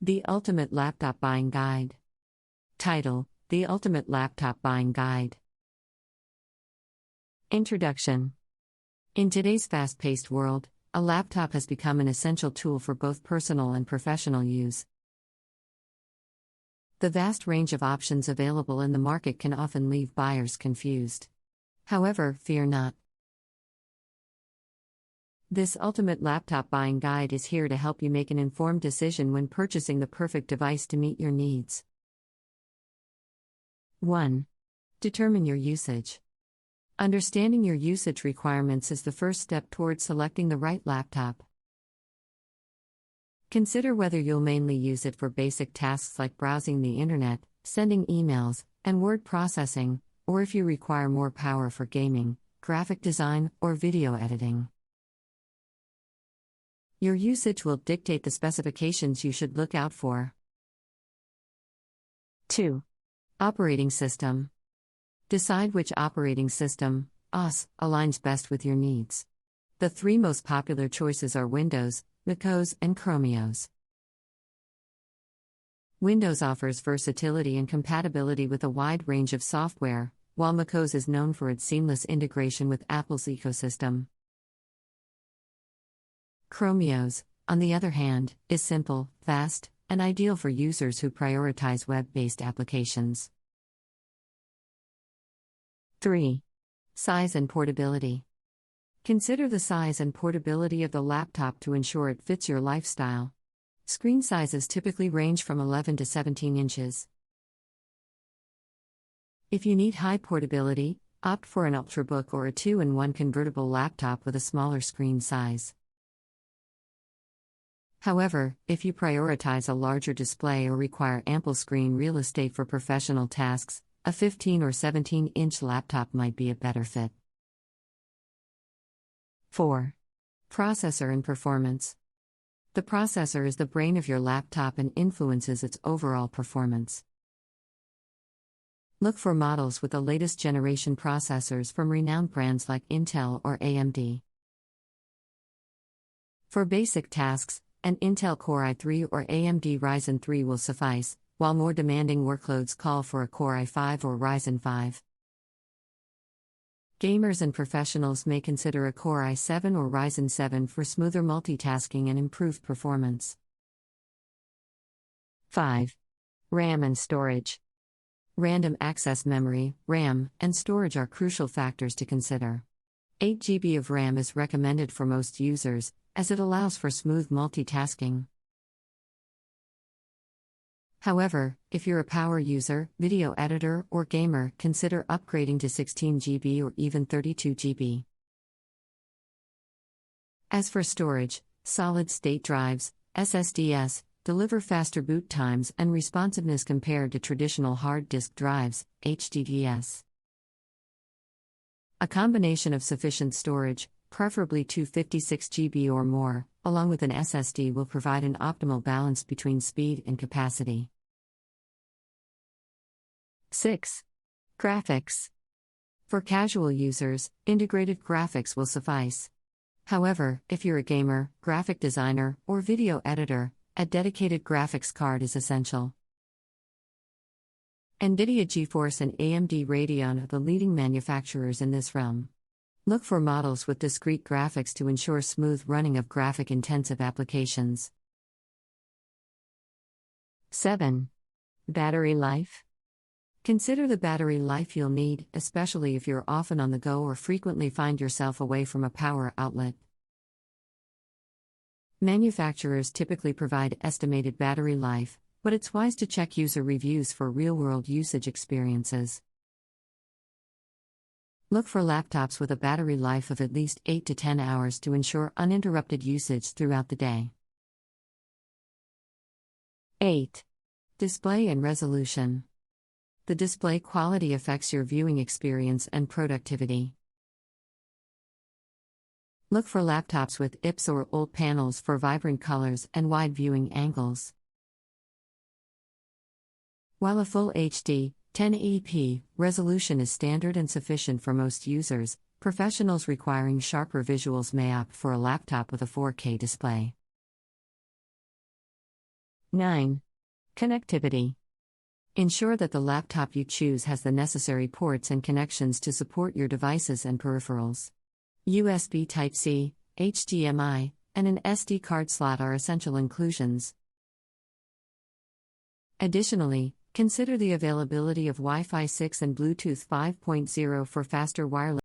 The Ultimate Laptop Buying Guide. Title: The Ultimate Laptop Buying Guide. Introduction. In today's fast-paced world, a laptop has become an essential tool for both personal and professional use. The vast range of options available in the market can often leave buyers confused. However, fear not. This Ultimate Laptop Buying Guide is here to help you make an informed decision when purchasing the perfect device to meet your needs. 1. Determine your usage. Understanding your usage requirements is the first step towards selecting the right laptop. Consider whether you'll mainly use it for basic tasks like browsing the internet, sending emails, and word processing, or if you require more power for gaming, graphic design, or video editing. Your usage will dictate the specifications you should look out for. 2. Operating system. Decide which operating system, OS, aligns best with your needs. The three most popular choices are Windows, macOS, and ChromeOS. Windows offers versatility and compatibility with a wide range of software, while macOS is known for its seamless integration with Apple's ecosystem. ChromeOS, on the other hand, is simple, fast, and ideal for users who prioritize web-based applications. 3. Size and portability. Consider the size and portability of the laptop to ensure it fits your lifestyle. Screen sizes typically range from 11 to 17 inches. If you need high portability, opt for an Ultrabook or a 2-in-1 convertible laptop with a smaller screen size. However, if you prioritize a larger display or require ample screen real estate for professional tasks, a 15 or 17-inch laptop might be a better fit. 4. Processor and performance. The processor is the brain of your laptop and influences its overall performance. Look for models with the latest generation processors from renowned brands like Intel or AMD. For basic tasks, an Intel Core i3 or AMD Ryzen 3 will suffice, while more demanding workloads call for a Core i5 or Ryzen 5. Gamers and professionals may consider a Core i7 or Ryzen 7 for smoother multitasking and improved performance. 5. RAM and storage. Random access memory, RAM, and storage are crucial factors to consider. 8 GB of RAM is recommended for most users, as it allows for smooth multitasking. However, if you're a power user, video editor, or gamer, consider upgrading to 16 GB or even 32 GB. As for storage, solid-state drives, SSDs, deliver faster boot times and responsiveness compared to traditional hard disk drives, HDDs. A combination of sufficient storage, preferably 256 GB or more, along with an SSD will provide an optimal balance between speed and capacity. 6. Graphics. For casual users, integrated graphics will suffice. However, if you're a gamer, graphic designer, or video editor, a dedicated graphics card is essential. NVIDIA GeForce and AMD Radeon are the leading manufacturers in this realm. Look for models with discrete graphics to ensure smooth running of graphic-intensive applications. 7. Battery life. Consider the battery life you'll need, especially if you're often on the go or frequently find yourself away from a power outlet. Manufacturers typically provide estimated battery life, but it's wise to check user reviews for real-world usage experiences. Look for laptops with a battery life of at least 8 to 10 hours to ensure uninterrupted usage throughout the day. 8. Display and resolution. The display quality affects your viewing experience and productivity. Look for laptops with IPS or OLED panels for vibrant colors and wide viewing angles. While a full HD 1080p resolution is standard and sufficient for most users, professionals requiring sharper visuals may opt for a laptop with a 4K display. 9. Connectivity. Ensure that the laptop you choose has the necessary ports and connections to support your devices and peripherals. USB Type-C, HDMI, and an SD card slot are essential inclusions. Additionally, consider the availability of Wi-Fi 6 and Bluetooth 5.0 for faster wireless